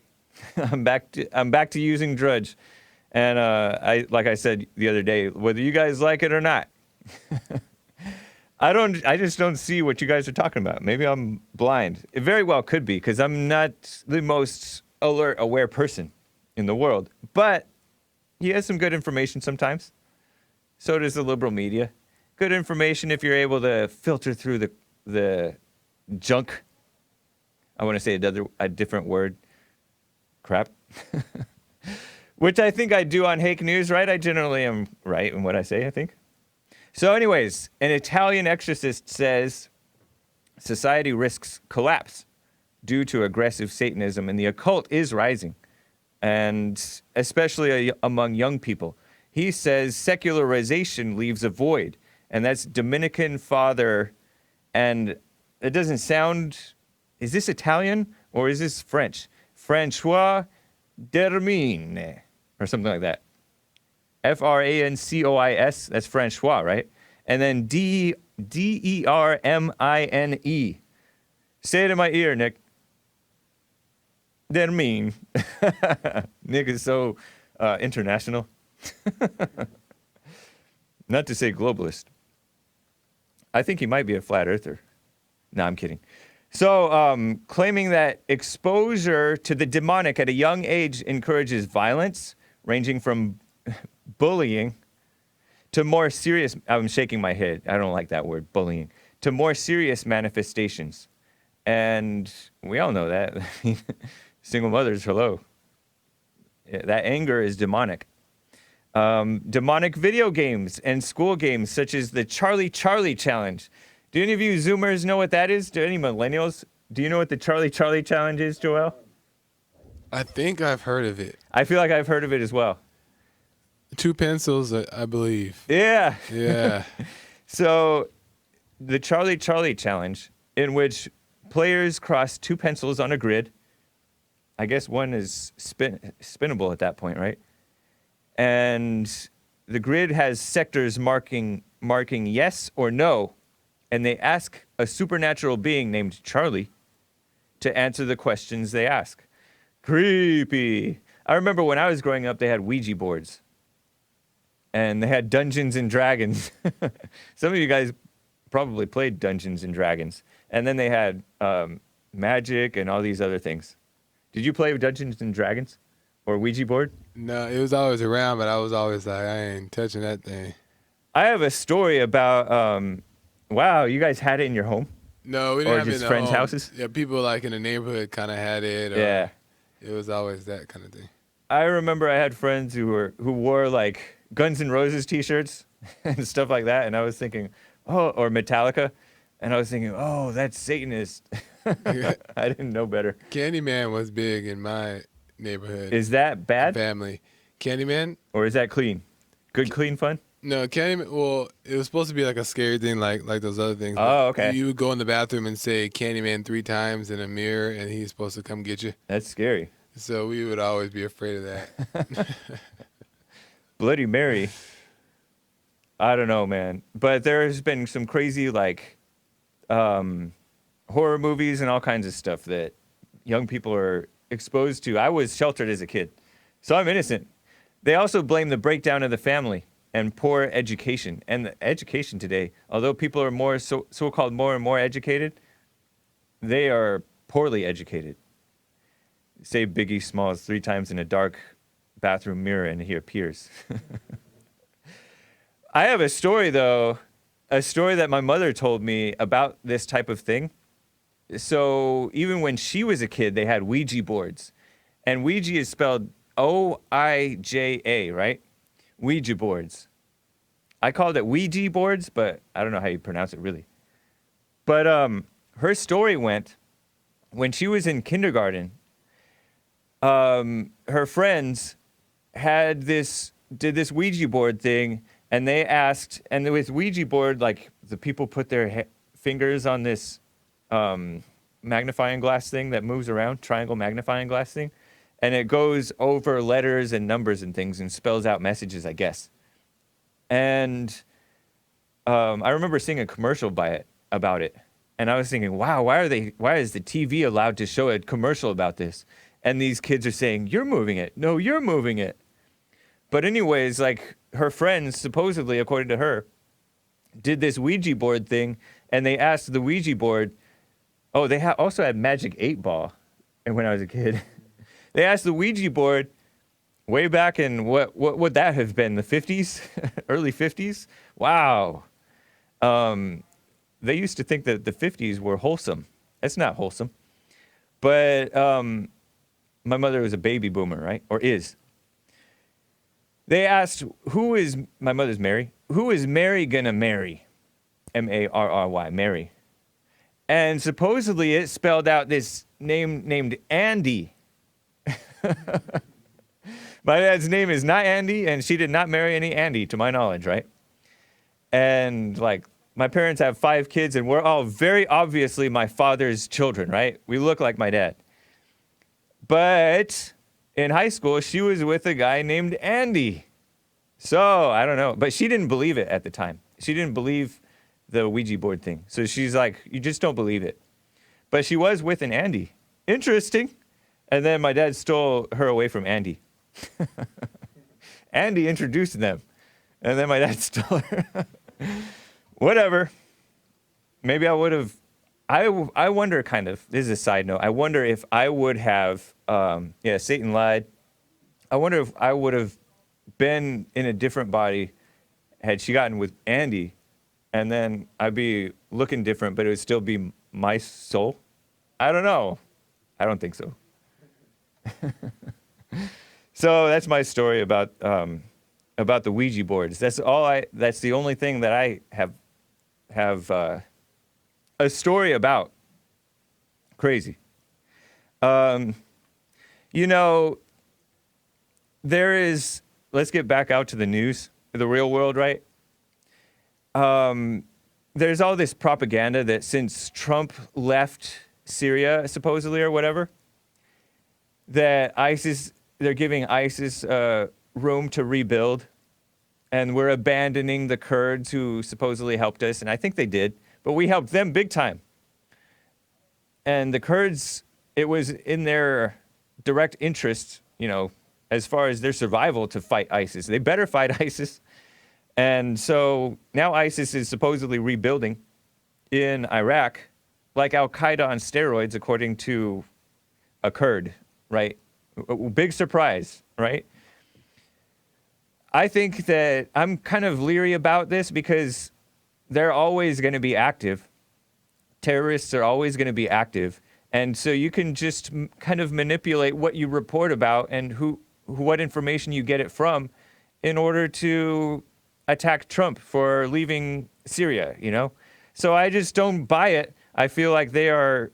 I'm back to using Drudge. And like I said the other day, whether you guys like it or not, I just don't see what you guys are talking about. Maybe I'm blind. It very well could be, because I'm not the most aware person in the world. But he has some good information sometimes. So does the liberal media. Good information if you're able to filter through the junk. I want to say a different word. Crap. Which I think I do on Hake News, right? I generally am right in what I say, I think. So anyways, an Italian exorcist says society risks collapse due to aggressive Satanism, and the occult is rising, and especially among young people. He says secularization leaves a void, and that's Dominican father, and it doesn't sound, is this Italian or is this French? François Dermine, or something like that. Francois, that's Francois, right? And then Dermine. Say it in my ear, Nick. Dermine. Nick is so international. Not to say globalist. I think he might be a flat earther. No, I'm kidding. So, claiming that exposure to the demonic at a young age encourages violence, ranging from bullying to more serious, I'm shaking my head, I don't like that word, bullying, to more serious manifestations. And we all know that. Single mothers, hello. That anger is demonic. Demonic video games and school games, such as the Charlie Challenge. Do any of you Zoomers know what that is? Do any millennials? Do you know what the Charlie Challenge is, Joel? I think I've heard of it. I feel like I've heard of it as well. 2 pencils, I believe. Yeah. Yeah. So, the Charlie Challenge, in which players cross 2 pencils on a grid. I guess one is spinnable at that point, right? And the grid has sectors marking yes or no, and they ask a supernatural being named Charlie to answer the questions they ask. Creepy. I remember when I was growing up, they had Ouija boards. And they had Dungeons and Dragons. Some of you guys probably played Dungeons and Dragons. And then they had Magic and all these other things. Did you play Dungeons and Dragons or Ouija board? No, it was always around, but I was always like, I ain't touching that thing. I have a story about, wow, you guys had it in your home? No, we didn't Or have it just in friends' home. houses? Yeah, people like in the neighborhood kind of had it. Or Yeah. It was always that kind of thing. I remember I had friends who wore like Guns N' Roses t-shirts and stuff like that, and I was thinking, oh, or Metallica, and I was thinking, oh, that's Satanist. I didn't know better. Candyman was big in my neighborhood. Is that bad? Family. Candyman? Or is that clean? Good, clean fun? No, Candyman, well, it was supposed to be like a scary thing like those other things. Oh, okay. You would go in the bathroom and say Candyman 3 times in a mirror, and he's supposed to come get you. That's scary. So we would always be afraid of that. Bloody Mary. I don't know, man. But there's been some crazy, like, horror movies and all kinds of stuff that young people are exposed to. I was sheltered as a kid, so I'm innocent. They also blame the breakdown of the family and poor education. And the education today, although people are more so-called more and more educated, they are poorly educated. Say Biggie Smalls 3 times in a dark bathroom mirror and he appears. I have a story, though, a story that my mother told me about this type of thing. So even when she was a kid, they had Ouija boards. And Ouija is spelled O-I-J-A, right? Ouija boards. I called it Ouija boards, but I don't know how you pronounce it really. But her story went, when she was in kindergarten, her friends did this Ouija board thing, and they asked, and with Ouija board, like, the people put their fingers on this magnifying glass thing that moves around, triangle magnifying glass thing, and it goes over letters and numbers and things and spells out messages, I guess. And I remember seeing a commercial about it, and I was thinking, wow, why is the TV allowed to show a commercial about this? And these kids are saying, you're moving it. No, you're moving it. But anyways, like, her friends, supposedly, according to her, did this Ouija board thing, and they asked the Ouija board, oh, they also had Magic 8 Ball, and when I was a kid. They asked the Ouija board, way back in, what would that have been, the 50s? Early 50s? Wow. They used to think that the 50s were wholesome. It's not wholesome. But my mother was a baby boomer, right? Or is. They asked, my mother's Mary, who is Mary gonna marry? M-A-R-R-Y, Mary. And supposedly it spelled out this name named Andy. My dad's name is not Andy, and she did not marry any Andy, to my knowledge, right? And, like, my parents have 5 kids, and we're all very obviously my father's children, right? We look like my dad. But in high school, she was with a guy named Andy. So, I don't know. But she didn't believe it at the time. She didn't believe the Ouija board thing. So she's like, you just don't believe it. But she was with an Andy. Interesting. And then my dad stole her away from Andy. Andy introduced them. And then my dad stole her. Whatever. maybe I would have. I wonder, kind of. This is a side note. I wonder if I would have. Yeah, Satan lied. I wonder if I would have been in a different body had she gotten with Andy, and then I'd be looking different, but it would still be my soul. I don't know. I don't think so. So that's my story about the Ouija boards. That's the only thing that I have a story about. Crazy. You know, let's get back out to the news, the real world, right? There's all this propaganda that since Trump left Syria, supposedly, or whatever, that they're giving ISIS room to rebuild, and we're abandoning the Kurds who supposedly helped us, and I think they did, but we helped them big time. And the Kurds, it was in their direct interest, you know, as far as their survival, to fight ISIS. They better fight ISIS. And so now ISIS is supposedly rebuilding in Iraq, like Al-Qaeda on steroids, according to a Kurd, right? Big surprise, right? I think that I'm kind of leery about this because they're always going to be active. Terrorists are always going to be active. And so you can just kind of manipulate what you report about and what information you get it from in order to attack Trump for leaving Syria, you know? So I just don't buy it. I feel like they are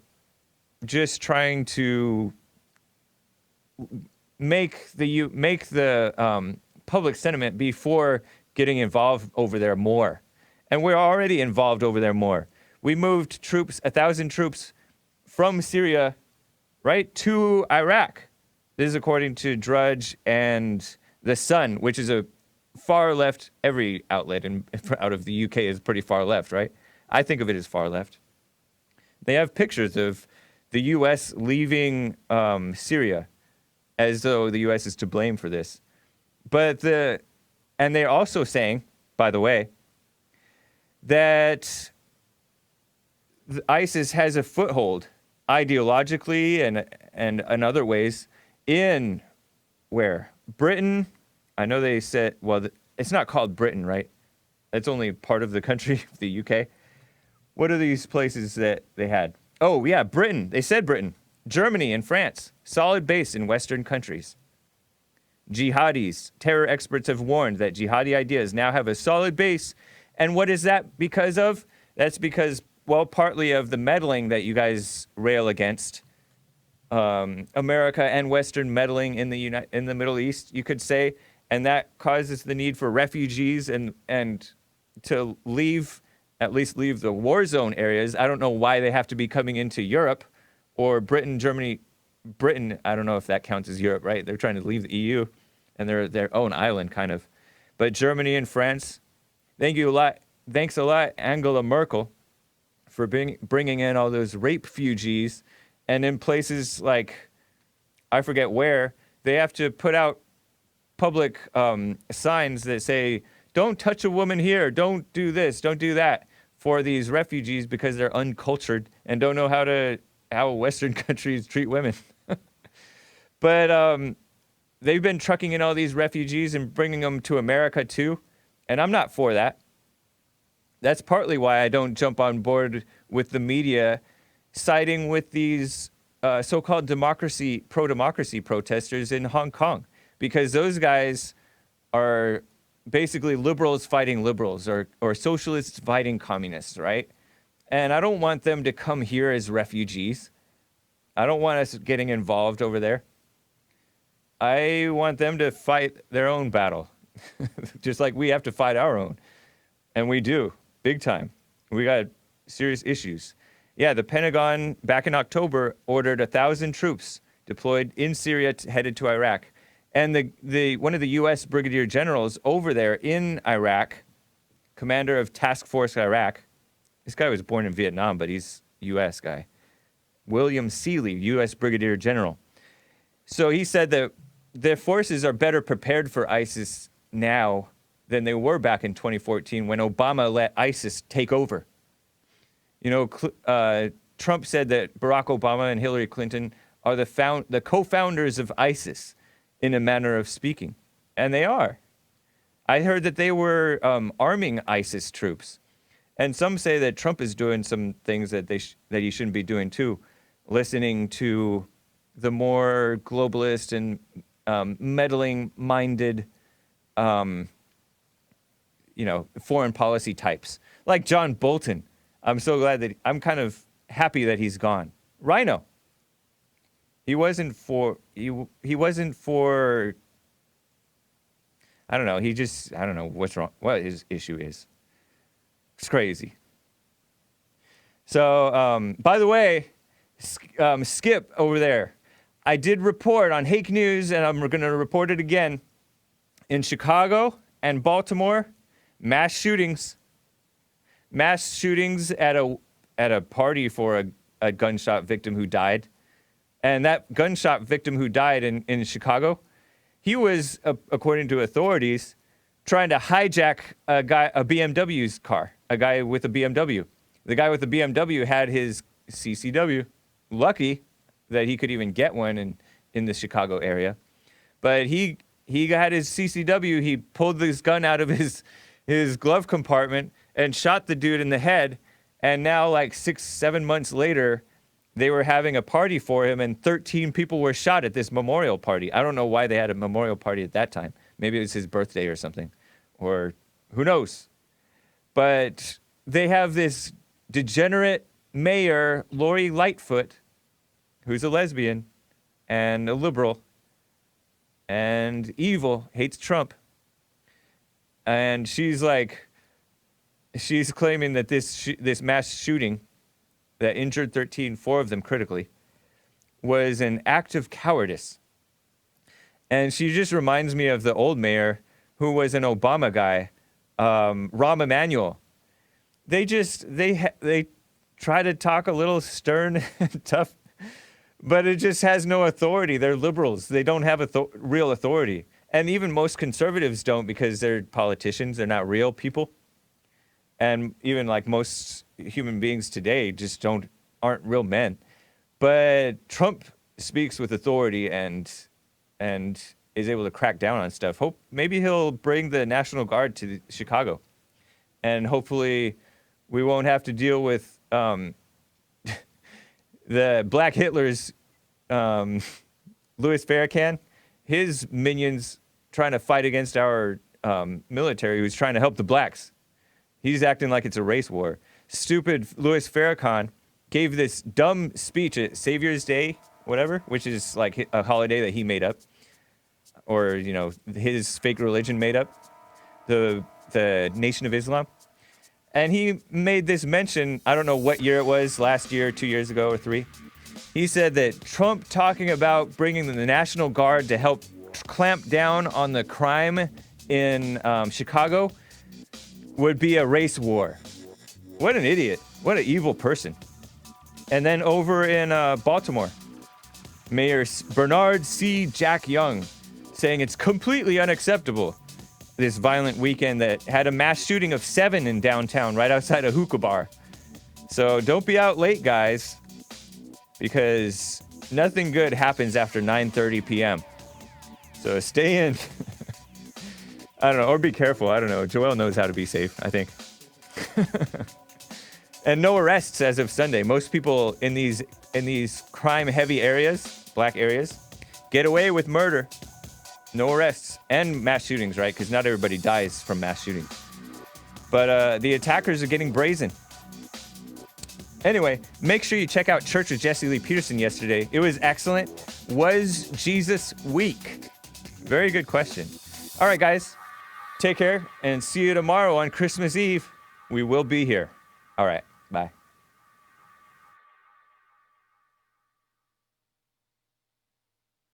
just trying to make the public sentiment before getting involved over there more. And we're already involved over there more. We moved 1,000 troops from Syria, right, to Iraq. This is according to Drudge and The Sun, which is a far left, every outlet out of the UK is pretty far left, right? I think of it as far left. They have pictures of the U.S. leaving Syria as though the U.S. is to blame for this. And they're also saying, by the way, that ISIS has a foothold ideologically and in other ways in where? Britain. I know they said, well, it's not called Britain, right? It's only part of the country, the UK. What are these places that they had? Oh, yeah, Britain. They said Britain. Germany and France. Solid base in Western countries. Jihadis. Terror experts have warned that jihadi ideas now have a solid base. And what is that because of? That's because, well, partly of the meddling that you guys rail against. America and Western meddling in the Middle East, you could say. And that causes the need for refugees and to at least leave the war zone areas. I don't know why they have to be coming into Europe or Britain, Germany. Britain, I don't know if that counts as Europe, right? They're trying to leave the EU and they're their own island, kind of. But Germany and France, thank you a lot. Thanks a lot, Angela Merkel, for bringing in all those rape-fugees. And in places like, I forget where, they have to put out public signs that say, don't touch a woman here, don't do this, don't do that, for these refugees because they're uncultured and don't know how Western countries treat women. But they've been trucking in all these refugees and bringing them to America too, and I'm not for that. That's partly why I don't jump on board with the media siding with these so-called pro-democracy protesters in Hong Kong, because those guys are basically liberals fighting liberals or socialists fighting communists, right? And I don't want them to come here as refugees. I don't want us getting involved over there. I want them to fight their own battle, just like we have to fight our own. And we do, big time. We got serious issues. Yeah, the Pentagon, back in October, ordered 1,000 troops deployed in Syria headed to Iraq. And one of the U.S. brigadier generals over there in Iraq, commander of Task Force Iraq, this guy was born in Vietnam, but he's U.S. guy, William Seeley, U.S. brigadier general. So he said that their forces are better prepared for ISIS now than they were back in 2014 when Obama let ISIS take over. Trump said that Barack Obama and Hillary Clinton are the co-founders of ISIS, in a manner of speaking, and they are. I heard that they were arming ISIS troops, and some say that Trump is doing some things that that he shouldn't be doing too, listening to the more globalist and meddling-minded, foreign policy types, like John Bolton. I'm so glad that I'm kind of happy that he's gone. Rhino. He wasn't for. I don't know. I don't know what's wrong. What his issue is. It's crazy. So, by the way, Skip over there, I did report on Hake News, and I'm going to report it again. In Chicago and Baltimore, mass shootings at a party for a gunshot victim who died. And that gunshot victim who died in Chicago, he was, according to authorities, trying to hijack a BMW's car, a guy with a BMW. The guy with the BMW had his CCW. Lucky that he could even get one in the Chicago area. But he had his CCW. He pulled this gun out of his glove compartment and shot the dude in the head. And now, like 6-7 months later, they were having a party for him, and 13 people were shot at this memorial party. I don't know why they had a memorial party at that time. Maybe it was his birthday or something, or who knows. But they have this degenerate mayor, Lori Lightfoot, who's a lesbian and a liberal and evil, hates Trump. And she's claiming that this mass shooting that injured 13, 4 of them critically, was an act of cowardice. And she just reminds me of the old mayor who was an Obama guy, Rahm Emanuel. They try to talk a little stern and tough, but it just has no authority. They're liberals. They don't have real authority. And even most conservatives don't, because they're politicians. They're not real people. And even like most human beings today just aren't real men. But Trump speaks with authority and is able to crack down on stuff. Maybe he'll bring the National Guard to Chicago, and hopefully we won't have to deal with the Black Hitler's Louis Farrakhan, his minions trying to fight against our military, who's trying to help the blacks. He's acting like it's a race war. Stupid Louis Farrakhan gave this dumb speech at Savior's Day, whatever, which is like a holiday that he made up, or his fake religion made up, the Nation of Islam. And he made this mention, I don't know what year it was, last year, 2 years ago, or 3. He said that Trump talking about bringing the National Guard to help clamp down on the crime in Chicago would be a race war. What an idiot. What an evil person. And then over in Baltimore, Mayor Bernard C. Jack Young saying it's completely unacceptable, this violent weekend that had a mass shooting of 7 in downtown right outside a hookah bar. So don't be out late, guys, because nothing good happens after 9:30 p.m. So stay in. I don't know, or be careful. I don't know. Joel knows how to be safe, I think. And no arrests as of Sunday. Most people in these crime-heavy areas, black areas, get away with murder. No arrests and mass shootings, right? Because not everybody dies from mass shootings. But the attackers are getting brazen. Anyway, make sure you check out Church with Jesse Lee Peterson yesterday. It was excellent. Was Jesus weak? Very good question. All right, guys. Take care and see you tomorrow on Christmas Eve. We will be here. All right. Bye.